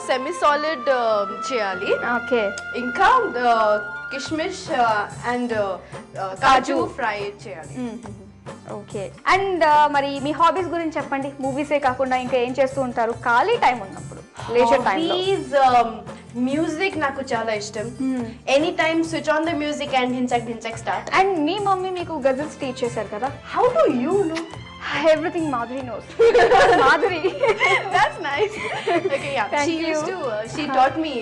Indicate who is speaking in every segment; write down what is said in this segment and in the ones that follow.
Speaker 1: Semi solid చేయాలి.
Speaker 2: Okay.
Speaker 1: ఇంకా kishmish and kaju fry చేయాలి.
Speaker 2: ఓకే. అండ్ మరి మీ హాబీస్ గురించి చెప్పండి. మూవీసే కాకుండా ఇంకా ఏం చేస్తూ ఉంటారు ఖాళీ టైం ఉన్నప్పుడు, లేజర్ టైం?
Speaker 1: మ్యూజిక్ నాకు చాలా ఇష్టం. Any time switch on the music and హించక్ స్టార్ట్.
Speaker 2: అండ్ మీ మమ్మీ మీకు గజల్స్ టీచ్ చేశారు కదా?
Speaker 1: How do you know?
Speaker 2: Everything Madhuri knows. Madhuri.
Speaker 1: That's nice. Okay, yeah. She taught me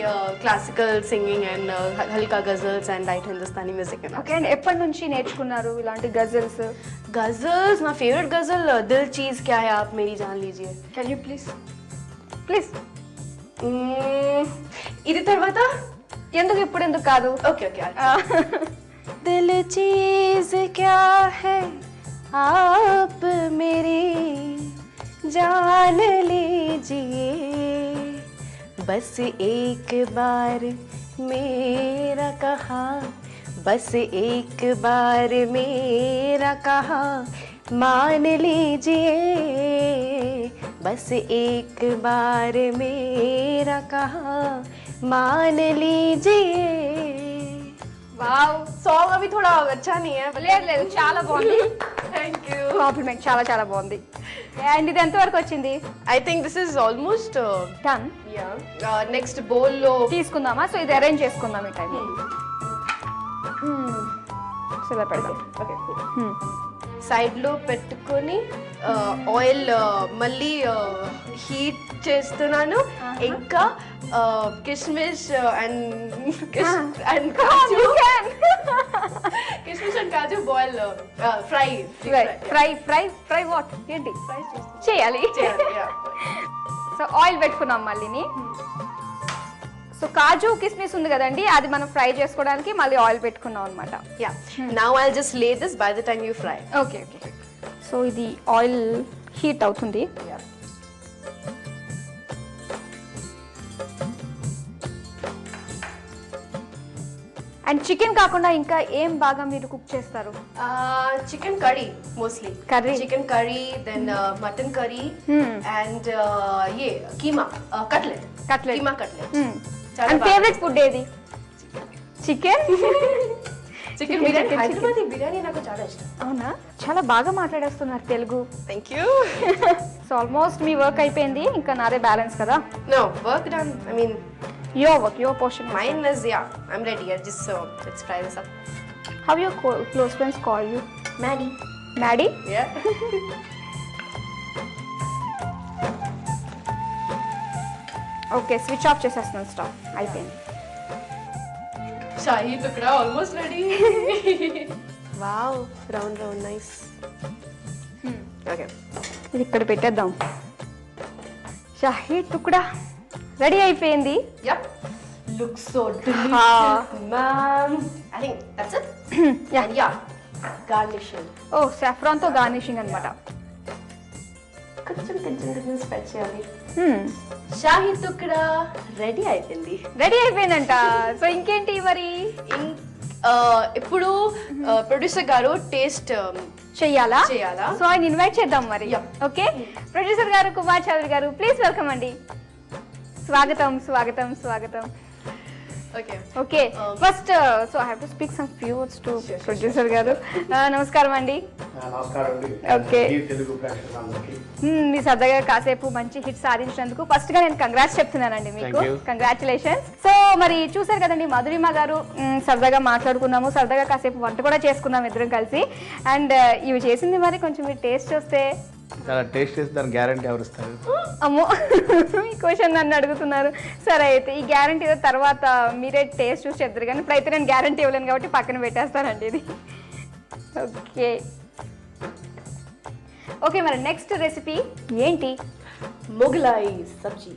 Speaker 1: classical singing and halka ghazals and light Hindustani music.
Speaker 2: Okay, and ఎప్పటి నుంచి నేర్చుకున్నారు ఇలాంటి ghazals?
Speaker 1: Ghazals, my favorite ghazal, Dil Cheez Kya Hai Aap Meri Jaan Lijiye.
Speaker 2: Can you please? Please.
Speaker 1: ఇది తర్వాత
Speaker 2: ఎందుకు ఇప్పుడు ఎందుకు కాదు?
Speaker 1: Okay. Dil cheez kya hai आप मेरी जान लीजिए, बस एक बार मेरा कहा, बस एक बार मेरा कहा मान लीजिए, बस एक बार मेरा कहा मान लीजिए.
Speaker 2: వావ్,
Speaker 1: సాంగ్ అవి థోడా అచ్చా నీ హై.
Speaker 2: లేదు చాలా బాగుంది.
Speaker 1: Thank you.
Speaker 2: కాంప్లిమెంట్, చాలా బాగుంది. అండ్ ఇది ఎంత వరకు వచ్చింది?
Speaker 1: I think this is almost
Speaker 2: done.
Speaker 1: Yeah. Next bowl లో
Speaker 2: తీసుకుందామా? సో ఇది అరేంజ్ చేసుకుందాం ఈ టైంలో. సో ఇలా పెడదాం.
Speaker 1: ఓకే. సైడ్ లో పెట్టుకొని ఆయిల్ మళ్ళీ హీట్ చేస్తున్నాను. ఇంకా కిస్మిష్ అండ్ కాజు, కిస్మిష్ అండ్ కాజు బాయిల్ ఫ్రై
Speaker 2: వాట్ ఏంటి చేయాలి? సో ఆయిల్ పెట్టుకున్నాం మళ్ళీని. సో కాజు కిస్మిస్ ఉంది కదండి, అది మనం ఫ్రై చేసుకోవడానికి మళ్ళీ ఆయిల్ పెట్టుకున్నాం అనమాట.
Speaker 1: Yeah. Now I just lay this by the time you fry.
Speaker 2: Okay. So ఇది ఆయిల్ హీట్ అవుతుంది. అండ్ చికెన్ కాకుండా ఇంకా ఏం బాగా మీరు కుక్ చేస్తారు?
Speaker 1: Chicken curry mostly. Chicken curry, then mutton curry and a keema cutlet. Keema cutlet.
Speaker 2: And favourite food ఏది? Chicken
Speaker 1: biryani. Hyderabadi biryani నాకు చాలా ఇష్టం.
Speaker 2: అవునా? చాలా బాగా మాట్లాడేస్తున్నారు Telugu.
Speaker 1: Thank you.
Speaker 2: So almost మీ వర్క్ అయిపోయింది, ఇంకా నాదే బ్యాలెన్స్ కదా?
Speaker 1: No work done. I mean
Speaker 2: your work, your portion.
Speaker 1: Mine is, yeah, I'm ready. Just let's try this up.
Speaker 2: How your close friends call you? Maddie?
Speaker 1: Yeah.
Speaker 2: Okay, switch off చేసేస్తున్నాను stove. అయిపోయింది.
Speaker 1: Shahi tukda almost ready. Wow, round nice. Okay.
Speaker 2: ఇది ఇక్కడ పెట్టేద్దాం. Shahi tukda ready అయిపోయింది.
Speaker 1: Yep. Looks so delicious, ma'am. I think that's it. Yeah. Garnishing.
Speaker 2: Oh, saffron తో garnishing అన్నమాట.
Speaker 1: కొంచెం spread చేయాలి. షాహీ తుక్డా రెడీ అయిపోయిందంట. సో ఇంకేంటి మరి? ఇప్పుడు ప్రొడ్యూసర్ గారు టేస్ట్
Speaker 2: చెయ్యాలా? సో ఆయన ఇన్వైట్ చేద్దాం మరి. ఓకే, ప్రొడ్యూసర్ గారు కుమార్ చౌదరి గారు, ప్లీజ్ వెల్కమ్ అండి. స్వాగతం. Okay. First so I have to speak some few words to producer గారు. నమస్కారం అండి. ఓకే. మీ సరదాగా కాసేపు మంచి హిట్ సాధించినందుకు ఫస్ట్ గా నేను కంగ్రాట్స్ చెప్తున్నానండి మీకు. కంగ్రాచులేషన్స్. సో మరి చూసారు కదండి, మధురిమ గారు సరదాగా మాట్లాడుకున్నాము, సరదాగా కాసేపు వంట కూడా చేసుకున్నాము ఇద్దరం కలిసి. అండ్ ఇవి చేసింది మరి కొంచెం మీరు టేస్ట్ చూస్తే
Speaker 3: చాలా టేస్ట్ చేసి దాని గ్యారంటీ ఎవరు ఇస్తారు?
Speaker 2: అమ్మో, ఈ క్వశ్చన్ నన్ను అడుగుతున్నారు. సరే అయితే ఈ గ్యారంటీ తర్వాత మీరే టేస్ట్ చూసి చెప్తారు, కానీ ఇప్పుడైతే నేను గ్యారంటీ ఇవ్వలేను కాబట్టి పక్కన పెట్టేస్తానండి ఇది. ఓకే మరి నెక్స్ట్ రెసిపీ ఏంటి?
Speaker 1: మొగలాయి సబ్జీ.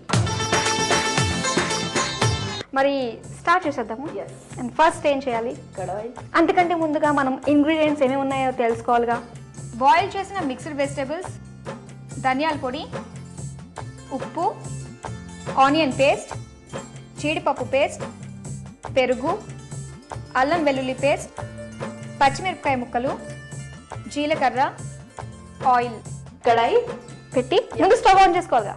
Speaker 2: మరి స్టార్ట్ చేసేద్దాము. అండ్ ఫస్ట్ ఏం చేయాలి?
Speaker 1: కడాయి.
Speaker 2: అంతకంటే ముందుగా మనం ఇంగ్రీడియంట్స్ ఏమేమి ఉన్నాయో తెలుసుకోవాలిగా. బాయిల్ చేసిన మిక్స్డ్ వెజిటేబుల్స్, ధనియాల పొడి, ఉప్పు, ఆనియన్ పేస్ట్, జీడిపప్పు పేస్ట్, పెరుగు, అల్లం వెల్లుల్లి పేస్ట్, పచ్చిమిరపకాయ ముక్కలు, జీలకర్ర, ఆయిల్.
Speaker 1: కడాయి
Speaker 2: పెట్టి ముందు స్టవ్ ఆన్ చేసుకోవాలిగా.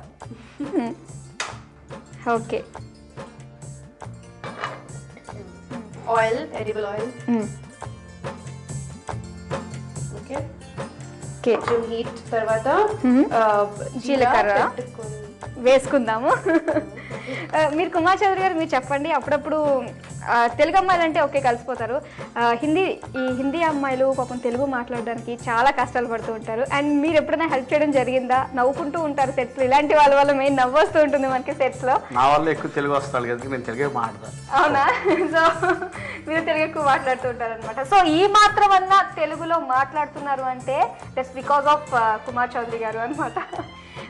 Speaker 2: Okay.
Speaker 1: Oil, edible oil. Okay. కొంచెం హీట్ తర్వాత
Speaker 2: జీలకర్ర వేసుకుందాము. మీరు కుమార్ చౌదరి గారు మీరు చెప్పండి, అప్పుడప్పుడు తెలుగు అమ్మాయిలు అంటే ఓకే కలిసిపోతారు, హిందీ అమ్మాయిలు పాపం తెలుగు మాట్లాడడానికి చాలా కష్టాలు పడుతూ ఉంటారు. అండ్ మీరు ఎప్పుడైనా హెల్ప్ చేయడం జరిగిందా? నవ్వుకుంటూ ఉంటారు సెట్స్లో, ఇలాంటి వాళ్ళ వల్ల మెయిన్ నవ్వు వస్తూ ఉంటుంది మనకి సెట్స్లో.
Speaker 3: నా వల్ల ఎక్కువ తెలుగు వస్తాను కదా, నేను తెలుగే మాట్లాడతాను.
Speaker 2: అవునా? సో మీరు తెలుగు ఎక్కువ మాట్లాడుతూ ఉంటారు అనమాట. సో ఈ మాత్రం అన్నా తెలుగులో మాట్లాడుతున్నారు అంటే that's because of Kumar Chaudhary garu అనమాట.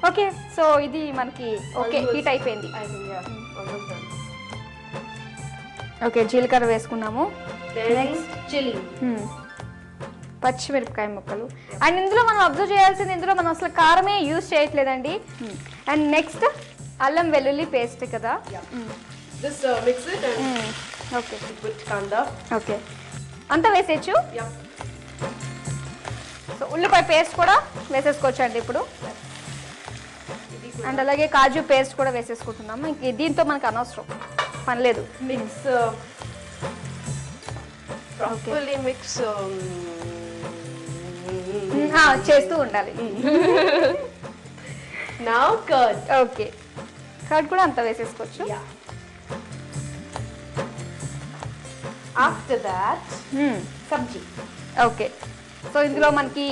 Speaker 2: ఓకే, సో ఇది మనకి ఓకే హీట్ అయిపోయింది. ఓకే, జీలకర్ర వేసుకున్నాము.
Speaker 1: చిల్లీ,
Speaker 2: పచ్చిమిరపకాయ ముక్కలు. అండ్ ఇందులో మనం అబ్జర్వ్ చేయాల్సింది, ఇందులో మనం అసలు కారమే యూజ్ చేయట్లేదండి. అండ్ నెక్స్ట్ అల్లం వెల్లుల్లి పేస్ట్ కదా. ఓకే ఓకే, అంతా వేసేయచ్చు. సో ఉల్లిపాయ పేస్ట్ కూడా వేసేసుకోవచ్చు అండి ఇప్పుడు. అండ్ అలాగే కాజు పేస్ట్ కూడా వేసేసుకుంటున్నాము. ఇంక దీంతో మనకు అనవసరం పని లేదు.
Speaker 1: మిక్స్ ప్రాపర్లీ మిక్స్
Speaker 2: చేస్తూ ఉండాలి.
Speaker 1: Now curd.
Speaker 2: ఓకే, కర్డ్ కూడా అంతా వేసేసుకోవచ్చు.
Speaker 1: After that Sabzi.
Speaker 2: Okay, so ఇందులో మనకి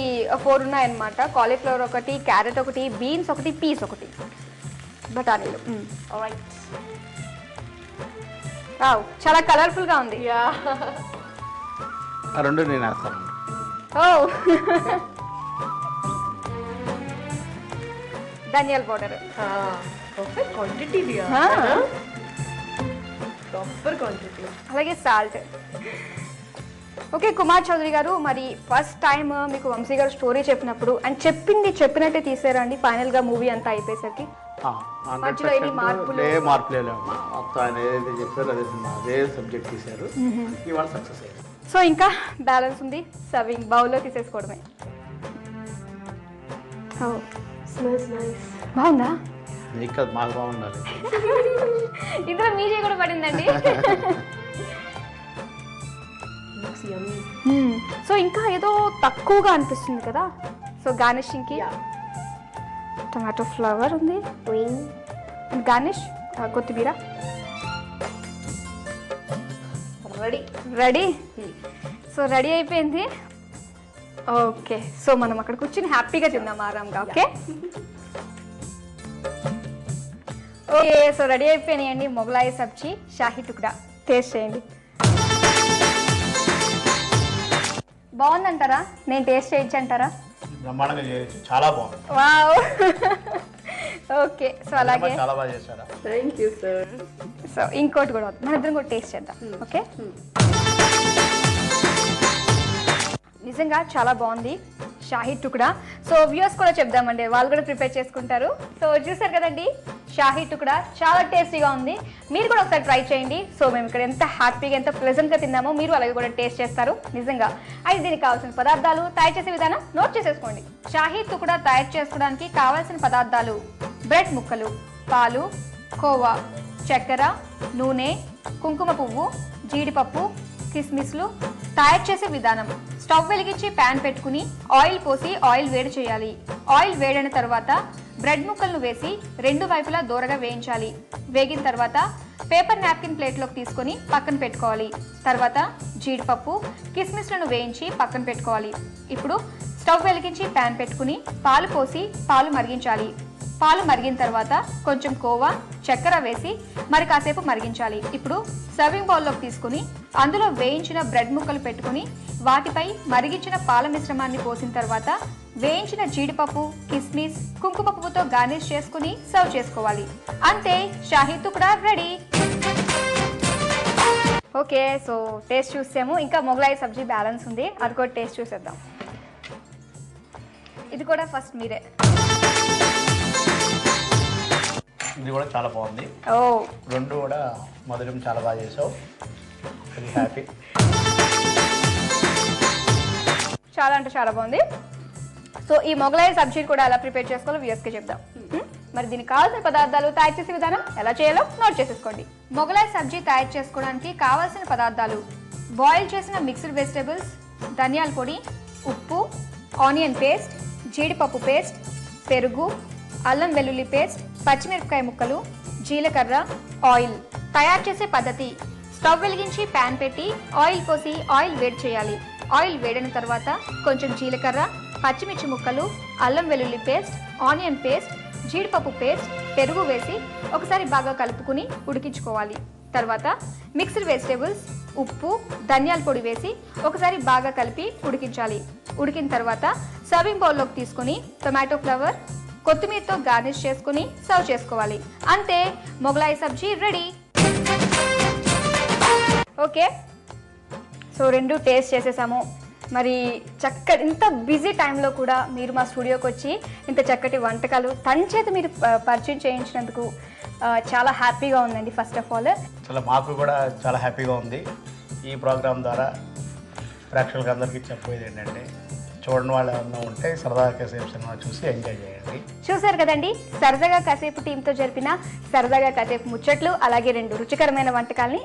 Speaker 2: 4 ఉన్నాయన్నమాట. కాలీఫ్లవర్ ఒకటి, క్యారెట్ ఒకటి, బీన్స్ ఒకటి, పీస్ ఒకటి, బఠానీలు. చాలా కలర్ఫుల్గా ఉంది.
Speaker 3: ఆ రెండు నేను వేస్తాను.
Speaker 2: ఓ ధనియాల powder
Speaker 1: proper quantity, proper quantity.
Speaker 2: అలాగే సాల్ట్. ఓకే కుమార్ చౌదరి గారు, మరి ఫస్ట్ టైం మీకు వంశీ గారు స్టోరీ చెప్పినప్పుడు అండ్ చెప్పింది చెప్పినట్టే తీసారా అండి ఫైనల్గా మూవీ అంతా అయిపోయేసరికి? మధ్యలో ఏమి మార్పులు?
Speaker 3: ఏ మార్పు లేవు, మొత్తం ఆయన ఏదైతే చెప్పారో అదే సబ్జెక్ట్ తీశారు. ఇవాళ సక్సెస్ అయ్యారు.
Speaker 2: సో ఇంకా బ్యాలెన్స్ ఉంది, సర్వింగ్ బౌల్లో తీసేసుకోవడమే. బాగుందా?
Speaker 3: మీకు అది మాకు బాగుండాలి.
Speaker 2: ఇందులో మీ చేయి కూడా పడిందండి. సో ఇంకా ఏదో తక్కువగా అనిపిస్తుంది కదా. సో గార్నిషింగ్కి టమాటో ఫ్లవర్ ఉంది, గార్నిష్ కొత్తిమీర రెడీ. సో రెడీ అయిపోయింది. ఓకే, సో మనం అక్కడ కూర్చొని హ్యాపీగా తిందాం ఆరాంగా. ఓకే ఓకే, సో రెడీ అయిపోయినాయండి మొగలాయి సబ్జీ, షాహీ టుక్డా. టేస్ట్ చేయండి. బాగుందంటారా? నేను టేస్ట్ చేయొచ్చు అంటారా?
Speaker 3: బ్రహ్మాండంగా చేయొచ్చు, చాలా బాగుంది.
Speaker 2: వావ్. ఓకే, సో అలాగే
Speaker 3: చాలా బాగా చేశారా?
Speaker 1: Thank you sir.
Speaker 2: సో ఇంకోటి కూడా మన ఇద్దరం కూడా టేస్ట్ చేద్దాం. ఓకే, నిజంగా చాలా బాగుంది షాహీ టుక్డా. సో వ్యూవర్స్ కూడా చెప్దామండి, వాళ్ళు కూడా ప్రిపేర్ చేసుకుంటారు. సో చూసారు కదండి, షాహీ టుక్డా చాలా టేస్టీగా ఉంది. మీరు కూడా ఒకసారి ట్రై చేయండి. సో మేము ఇక్కడ ఎంత హ్యాపీగా ఎంత ప్లెజెంట్గా తిన్నామో మీరు అలాగే కూడా టేస్ట్ చేస్తారు నిజంగా. అయితే దీనికి కావాల్సిన పదార్థాలు, తయారు చేసే విధానం నోట్ చేసేసుకోండి. షాహీ టుక్డా తయారు చేసుకోవడానికి కావాల్సిన పదార్థాలు: బ్రెడ్ ముక్కలు, పాలు, కోవా, చక్కెర, నూనె, కుంకుమ పువ్వు, జీడిపప్పు, కిస్మిస్లు. తయారు చేసే విధానం: స్టవ్ వెలిగించి ప్యాన్ పెట్టుకుని ఆయిల్ పోసి ఆయిల్ వేడి చేయాలి. ఆయిల్ వేడైన తర్వాత బ్రెడ్ ముక్కలను వేసి రెండు వైపులా దూరగా వేయించాలి. వేగిన తర్వాత పేపర్ నాప్కిన్ ప్లేట్లోకి తీసుకొని పక్కన పెట్టుకోవాలి. తర్వాత జీడిపప్పు, కిస్మిస్లను వేయించి పక్కన పెట్టుకోవాలి. ఇప్పుడు స్టవ్ వెలిగించి ప్యాన్ పెట్టుకుని పాలు పోసి పాలు మరిగించాలి. పాలు మరిగిన తర్వాత కొంచెం కోవా, చక్కెర వేసి మరి కాసేపు మరిగించాలి. ఇప్పుడు సర్వింగ్ బౌల్లోకి తీసుకుని అందులో వేయించిన బ్రెడ్ ముక్కలు పెట్టుకుని వాటిపై మరిగించిన పాల మిశ్రమాన్ని పోసిన తర్వాత వేయించిన జీడిపప్పు, కిస్మిస్, కుంకుమ పువ్వుతో గార్నిష్ చేసుకుని సర్వ్ చేసుకోవాలి. అంతే, shahi tukda ready. Okay, so taste చూసాము. ఇంకా మొగలాయి సబ్జీ బ్యాలెన్స్ ఉంది, అది కూడా టేస్ట్ చూసేద్దాం. ఇది కూడా ఫస్ట్ మీరే.
Speaker 3: ఇది కూడా చాలా బాగుంది.
Speaker 2: ఓ,
Speaker 3: రెండు కూడా మొదటి చాలా బాగా చేసావు. హ్యాపీ.
Speaker 2: చాలా అంటే చాలా బాగుంది. సో ఈ మొగలాయి సబ్జీ కూడా ఎలా ప్రిపేర్ చేసుకోవాలో వ్యూయర్స్కి చెప్దాం. మరి దీనికి కావాల్సిన పదార్థాలు, తయారు చేసే విధానం ఎలా చేయాలో నోట్ చేసేసుకోండి. మొగలాయ్ సబ్జీ తయారు చేసుకోవడానికి కావాల్సిన పదార్థాలు: బాయిల్ చేసిన మిక్స్డ్ వెజిటబుల్స్, ధనియాల పొడి, ఉప్పు, ఆనియన్ పేస్ట్, జీడిపప్పు పేస్ట్, పెరుగు, అల్లం వెల్లుల్లి పేస్ట్, పచ్చిమిరపకాయ ముక్కలు, జీలకర్ర, ఆయిల్. తయారు చేసే పద్ధతి: స్టవ్ వెలిగించి ప్యాన్ పెట్టి ఆయిల్ పోసి ఆయిల్ వేడి చేయాలి. ఆయిల్ వేడిన తర్వాత కొంచెం జీలకర్ర, పచ్చిమిర్చి ముక్కలు, అల్లం వెల్లుల్లి పేస్ట్, ఆనియన్ పేస్ట్, జీడిపప్పు పేస్ట్, పెరుగు వేసి ఒకసారి బాగా కలుపుకుని ఉడికించుకోవాలి. తర్వాత మిక్స్డ్ వెజిటేబుల్స్, ఉప్పు, ధనియాల పొడి వేసి ఒకసారి బాగా కలిపి ఉడికించాలి. ఉడికిన తర్వాత సర్వింగ్ బౌల్లోకి తీసుకుని టొమాటో ఫ్లవర్, కొత్తిమీరతో గార్నిష్ చేసుకుని సర్వ్ చేసుకోవాలి. అంతే, మొగలాయి సబ్జీ రెడీ. ఓకే, సో రెండు టేస్ట్ చేసేసాము. మరి ఇంత బిజీ టైంలో కూడా మీరు మా స్టూడియోకి వచ్చి ఇంత చక్కటి వంటకాలు తన చేత మీరు పరిచయం చేయించినందుకు చాలా హ్యాపీగా ఉందండి. ఫస్ట్ ఆఫ్ ఆల్
Speaker 3: చాలా మాకు కూడా చాలా హ్యాపీగా ఉంది. ఈ ప్రోగ్రామ్ ద్వారా ప్రేక్షకులకు అందరికీ చెప్పేది ఏంటంటే, చూడని వాళ్ళు ఏమన్నా ఉంటే సరదాగా కాసేపు సినిమా చూసి ఎంజాయ్ చేయండి.
Speaker 2: చూసారు కదండి, సరదాగా కాసేపు టీంతో జరిపిన సరదాగా కాసేపు ముచ్చట్లు, అలాగే రెండు రుచికరమైన వంటకాల్ని